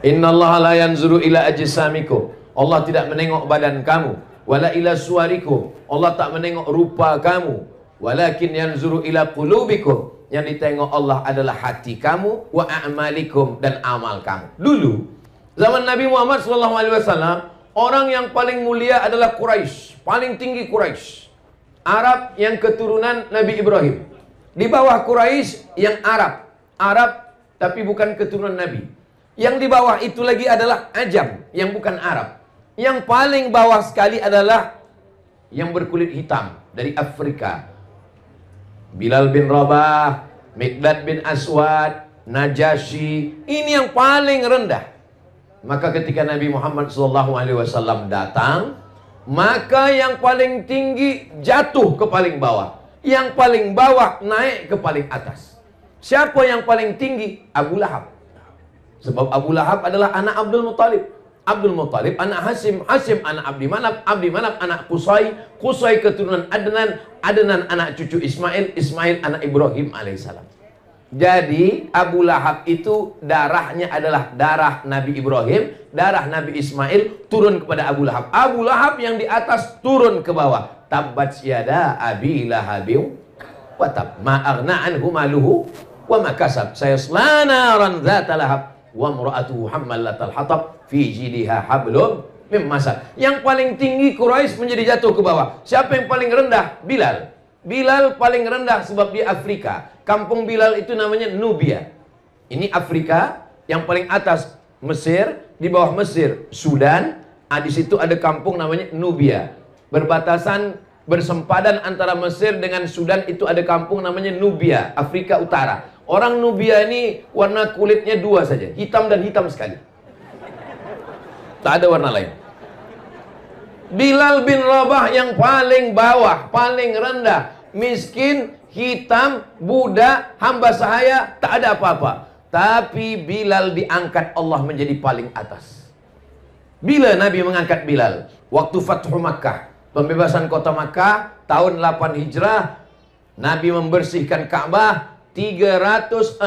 Innallaha la yanzuru ila ajsamikum. Allah tidak menengok badan kamu. Wala ila suwarikum. Allah tak menengok rupa kamu. Walakin yanzuru ila qulubikum. Yang ditengok Allah adalah hati kamu, wa a'malikum, dan amal kamu. Dulu zaman Nabi Muhammad SAW, orang yang paling mulia adalah Quraisy, paling tinggi Quraisy. Arab yang keturunan Nabi Ibrahim. Di bawah Quraisy yang Arab. Arab tapi bukan keturunan Nabi. Yang di bawah itu lagi adalah Ajam, yang bukan Arab. Yang paling bawah sekali adalah yang berkulit hitam dari Afrika. Bilal bin Rabah, Miqdad bin Aswad, Najasyi. Ini yang paling rendah. Maka ketika Nabi Muhammad SAW datang, maka yang paling tinggi jatuh ke paling bawah, yang paling bawah naik ke paling atas. Siapa yang paling tinggi? Abu Lahab. Sebab Abu Lahab adalah anak Abdul Muttalib. Abdul Muttalib anak Hasim, Hasim anak Abdi Manaf, Abdi Manaf anak Qusay, Qusay keturunan Adnan, Adnan anak cucu Ismail, Ismail anak Ibrahim alaihissalam. Jadi Abu Lahab itu darahnya adalah darah Nabi Ibrahim, darah Nabi Ismail turun kepada Abu Lahab. Abu Lahab yang di atas turun ke bawah. Tabbat yada Abi Lahabin wa tab, ma aghna anhu maluhu wa ma kasab, sayasla naran dzata lahab wa imra'atuhu hammalatal hatab fi jidha hablum mim masad. Yang paling tinggi Quraisy menjadi jatuh ke bawah. Siapa yang paling rendah? Bilal. Bilal paling rendah sebab di Afrika. Kampung Bilal itu namanya Nubia. Ini Afrika. Yang paling atas Mesir, di bawah Mesir Sudan. Di situ ada kampung namanya Nubia. Berbatasan, bersempadan antara Mesir dengan Sudan itu ada kampung namanya Nubia, Afrika Utara. Orang Nubia ini warna kulitnya dua saja, hitam dan hitam sekali. Tak ada warna lain. Bilal bin Rabah yang paling bawah, paling rendah, miskin, hitam, budak, hamba sahaya, tak ada apa-apa. Tapi Bilal diangkat Allah menjadi paling atas. Bila Nabi mengangkat Bilal? Waktu Fathu Makkah, pembebasan kota Makkah, tahun 8 Hijrah, Nabi membersihkan Ka'bah. 360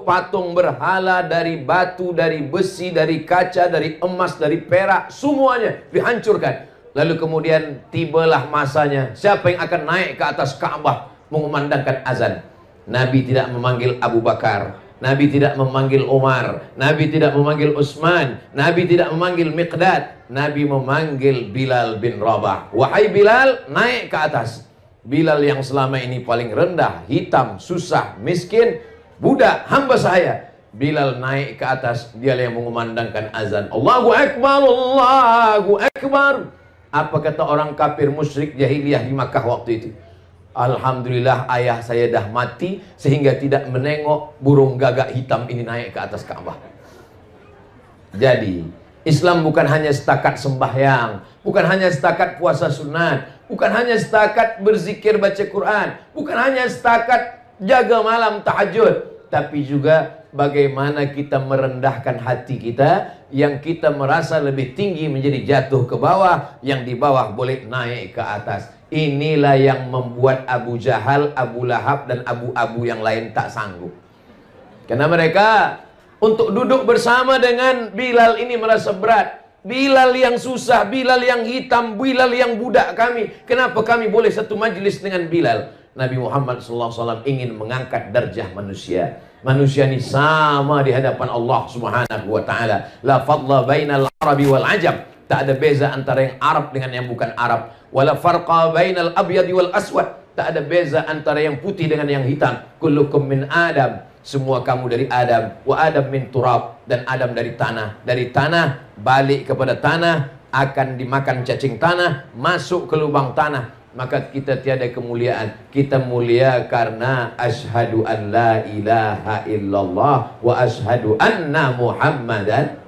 patung berhala dari batu, dari besi, dari kaca, dari emas, dari perak, semuanya dihancurkan. Lalu kemudian tibalah masanya. Siapa yang akan naik ke atas Ka'bah mengumandangkan azan? Nabi tidak memanggil Abu Bakar, Nabi tidak memanggil Umar, Nabi tidak memanggil Utsman, Nabi tidak memanggil Miqdad. Nabi memanggil Bilal bin Rabah. Wahai Bilal, naik ke atas. Bilal yang selama ini paling rendah, hitam, susah, miskin, budak, hamba sahaya. Bilal naik ke atas, dia yang mengumandangkan azan. Allahu Akbar, Allahu Akbar. Apa kata orang kafir musyrik jahiliyah di Makkah waktu itu? Alhamdulillah ayah saya dah mati sehingga tidak menengok burung gagak hitam ini naik ke atas Ka'bah. Jadi Islam bukan hanya setakat sembahyang, bukan hanya setakat puasa sunat, bukan hanya setakat berzikir baca Quran, bukan hanya setakat jaga malam tahajud, tapi juga bagaimana kita merendahkan hati kita, yang kita merasa lebih tinggi menjadi jatuh ke bawah, yang di bawah boleh naik ke atas. Inilah yang membuat Abu Jahal, Abu Lahab, dan abu-abu yang lain tak sanggup. Karena mereka untuk duduk bersama dengan Bilal ini merasa berat. Bilal yang susah, Bilal yang hitam, Bilal yang budak kami. Kenapa kami boleh satu majlis dengan Bilal? Nabi Muhammad SAW ingin mengangkat darjah manusia. Manusia ini sama di hadapan Allah Subhanahu wa taala. La fadla bainal Arabi wal Ajam. Tak ada beza antara yang Arab dengan yang bukan Arab. Wala farqa bainal abyadi wal aswad. Tak ada beza antara yang putih dengan yang hitam. Kullukum min Adam. Semua kamu dari Adam. Wa Adam min turab. Dan Adam dari tanah. Dari tanah balik kepada tanah, akan dimakan cacing tanah, masuk ke lubang tanah. Maka kita tiada kemuliaan. Kita mulia karena asyhadu an la ilaha illallah wa asyhadu anna Muhammadan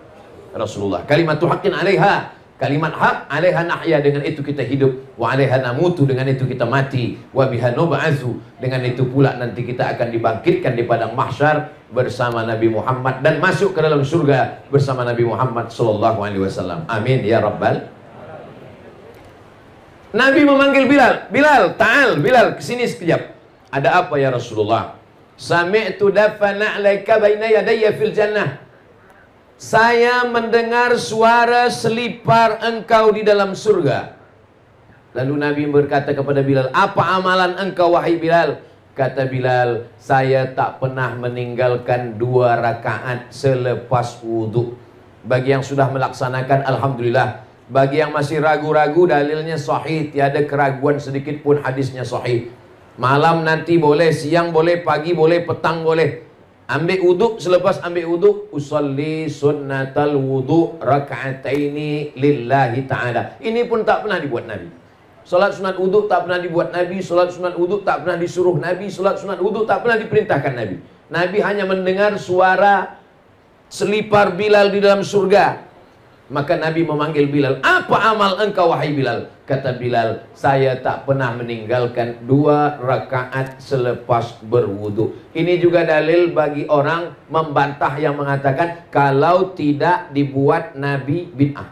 Rasulullah. Kalimatu haqqin 'alaiha. Kalimat hak 'alaiha nahya, dengan itu kita hidup. Wa 'alaiha namutu, dengan itu kita mati. Wa biha nub'atsu, dengan itu pula nanti kita akan dibangkitkan di padang mahsyar bersama Nabi Muhammad dan masuk ke dalam surga bersama Nabi Muhammad sallallahu alaihi wasallam. Amin ya rabbal. Nabi memanggil Bilal. Bilal, ta'al, Bilal, kesini sekejap. Ada apa ya Rasulullah? Sami'tu dafana 'alaika baina yadayya fil jannah. saya mendengar suara selipar engkau di dalam surga. Lalu Nabi berkata kepada Bilal, apa amalan engkau wahai Bilal? Kata Bilal, saya tak pernah meninggalkan 2 rakaat selepas wudhu. Bagi yang sudah melaksanakan, alhamdulillah. Bagi yang masih ragu-ragu, dalilnya sahih, tiada keraguan sedikit pun, hadisnya sahih. Malam nanti boleh, siang boleh, pagi boleh, petang boleh. Ambil wuduk, selepas ambil wuduk, usalli sunnatal wuduk raka'ataini lillahi ta'ala. Ini pun tak pernah dibuat Nabi. Solat sunat wuduk tak pernah dibuat Nabi. Solat sunat wuduk tak pernah disuruh Nabi. Solat sunat wuduk tak pernah diperintahkan Nabi. Nabi hanya mendengar suara selipar Bilal di dalam surga. Maka Nabi memanggil Bilal, apa amal engkau wahai Bilal? Kata Bilal, saya tak pernah meninggalkan 2 rakaat selepas berwudu. Ini juga dalil bagi orang membantah yang mengatakan kalau tidak dibuat Nabi bid'ah.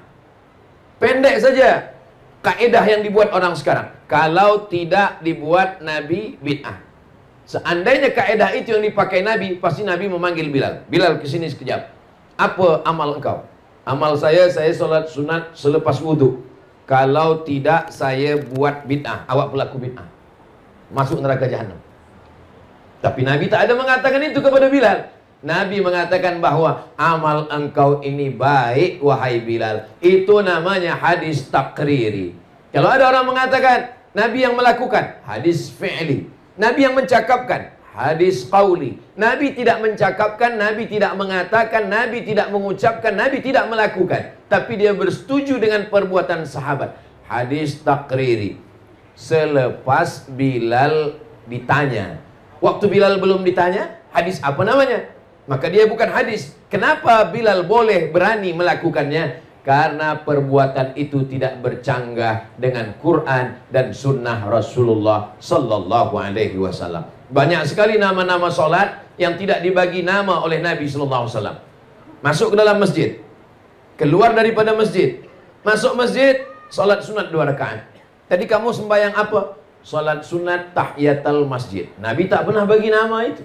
Pendek saja kaedah yang dibuat orang sekarang, kalau tidak dibuat Nabi bid'ah. Seandainya kaedah itu yang dipakai Nabi, pasti Nabi memanggil Bilal. Bilal, kesini sekejap. Apa amal engkau? Amal saya solat sunat selepas wudhu. Kalau tidak, saya buat bid'ah. Awak pelaku bid'ah, masuk neraka jahanam. Tapi Nabi tak ada mengatakan itu kepada Bilal. Nabi mengatakan bahwa amal engkau ini baik wahai Bilal. Itu namanya hadis takriri. Kalau ada orang mengatakan Nabi yang melakukan, hadis fi'li. Nabi yang mencakapkan, hadis qauli. Nabi tidak mencakapkan, Nabi tidak mengatakan, Nabi tidak mengucapkan, Nabi tidak melakukan, tapi dia bersetuju dengan perbuatan sahabat. Hadis takriri. Selepas Bilal ditanya. Waktu Bilal belum ditanya, hadis apa namanya? Maka dia bukan hadis. Kenapa Bilal boleh berani melakukannya? Karena perbuatan itu tidak bercanggah dengan Quran dan sunnah Rasulullah Sallallahu Alaihi Wasallam. Banyak sekali nama-nama solat yang tidak dibagi nama oleh Nabi Sallallahu Alaihi Wasallam. Masuk ke dalam masjid, keluar daripada masjid, masuk masjid, solat sunat 2 rakaat. Tadi kamu sembahyang apa? Solat sunat tahiyatul masjid. Nabi tak pernah bagi nama itu.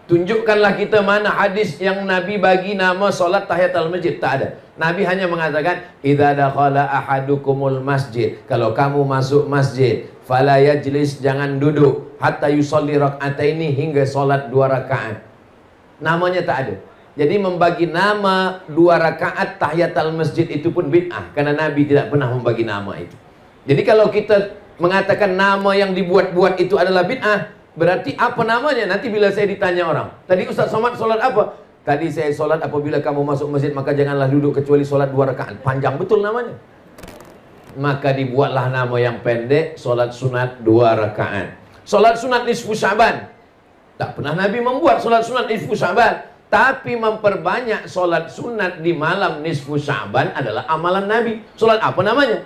Tunjukkanlah kita mana hadis yang Nabi bagi nama solat tahiyatul masjid. Tak ada. Nabi hanya mengatakan, idza dakhala ahadukumul masjid, kalau kamu masuk masjid, fala yajlis, jangan duduk, hatta yusalli rak'ataini, hingga solat 2 rakaat. Namanya tak ada. Jadi membagi nama 2 rakaat tahiyatul masjid itu pun bid'ah, karena Nabi tidak pernah membagi nama itu. Jadi kalau kita mengatakan nama yang dibuat-buat itu adalah bid'ah, berarti apa namanya? Nanti bila saya ditanya orang, tadi Ustaz Somad solat apa? Tadi saya solat apabila kamu masuk masjid maka janganlah duduk kecuali solat 2 rakaat. Panjang betul namanya. Maka dibuatlah nama yang pendek, solat sunat 2 rakaat. Solat sunat nisfu Sya'ban. Tak pernah Nabi membuat solat sunat nisfu Sya'ban, tapi memperbanyak solat sunat di malam nisfu Sya'ban adalah amalan Nabi. Solat apa namanya?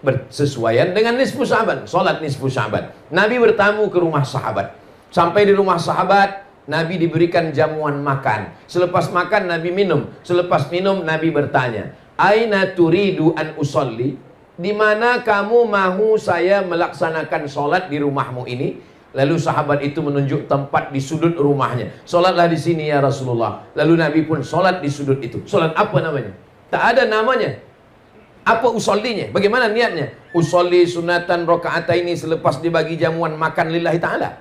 Bersesuaian dengan nisfu Sya'ban, solat nisfu Sya'ban. Nabi bertamu ke rumah sahabat. Sampai di rumah sahabat, Nabi diberikan jamuan makan. Selepas makan Nabi minum. Selepas minum Nabi bertanya, aina turidu an usolli? Di mana kamu mahu saya melaksanakan solat di rumahmu ini? Lalu sahabat itu menunjuk tempat di sudut rumahnya. Solatlah di sini ya Rasulullah. Lalu Nabi pun solat di sudut itu. Solat apa namanya? Tak ada namanya. Apa usollinya? Bagaimana niatnya? Usolli sunatan rakaataini, selepas dibagi jamuan makan lillahi ta'ala.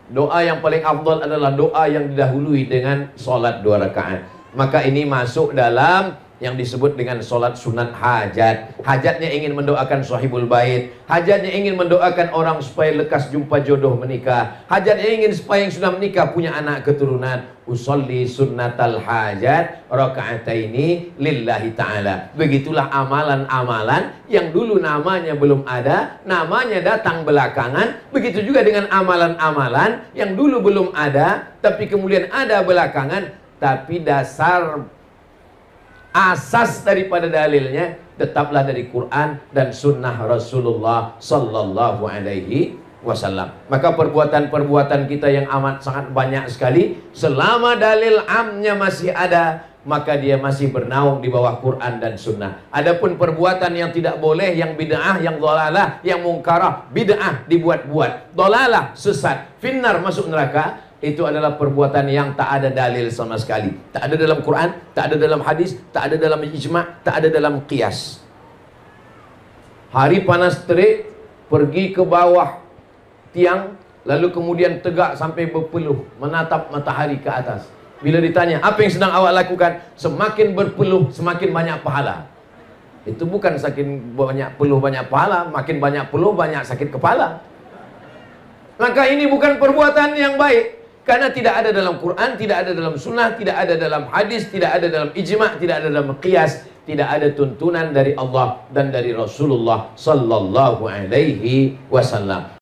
Doa yang paling afdal adalah doa yang didahului dengan solat 2 rakaat. Maka ini masuk dalam yang disebut dengan solat sunat hajat. Hajatnya ingin mendoakan sahibul bait. Hajatnya ingin mendoakan orang supaya lekas jumpa jodoh menikah. Hajatnya ingin supaya yang sudah menikah punya anak keturunan. Usolli sunnatal hajat rakaataini lillahi ta'ala. Begitulah amalan-amalan yang dulu namanya belum ada, namanya datang belakangan. Begitu juga dengan amalan-amalan yang dulu belum ada, tapi kemudian ada belakangan. Tapi dasar asas daripada dalilnya tetaplah dari Quran dan sunnah Rasulullah Sallallahu Alaihi Wasallam. Maka perbuatan-perbuatan kita yang amat sangat banyak sekali, selama dalil amnya masih ada, maka dia masih bernaung di bawah Quran dan sunnah. Adapun perbuatan yang tidak boleh, yang bid'ah, yang dhalalah, yang mungkarah, bid'ah dibuat-buat, dhalalah sesat, finnar masuk neraka, itu adalah perbuatan yang tak ada dalil sama sekali. Tak ada dalam Quran, tak ada dalam hadis, tak ada dalam ijma', tak ada dalam qiyas. Hari panas terik, pergi ke bawah tiang, lalu kemudian tegak sampai berpeluh, menatap matahari ke atas. Bila ditanya, apa yang sedang awak lakukan? Semakin berpeluh, semakin banyak pahala. Itu bukan saking banyak peluh banyak pahala, makin banyak peluh banyak sakit kepala. Maka ini bukan perbuatan yang baik, karena tidak ada dalam Quran, tidak ada dalam sunnah, tidak ada dalam hadis, tidak ada dalam ijma', tidak ada dalam qiyas, tidak ada tuntunan dari Allah dan dari Rasulullah sallallahu alaihi wasallam.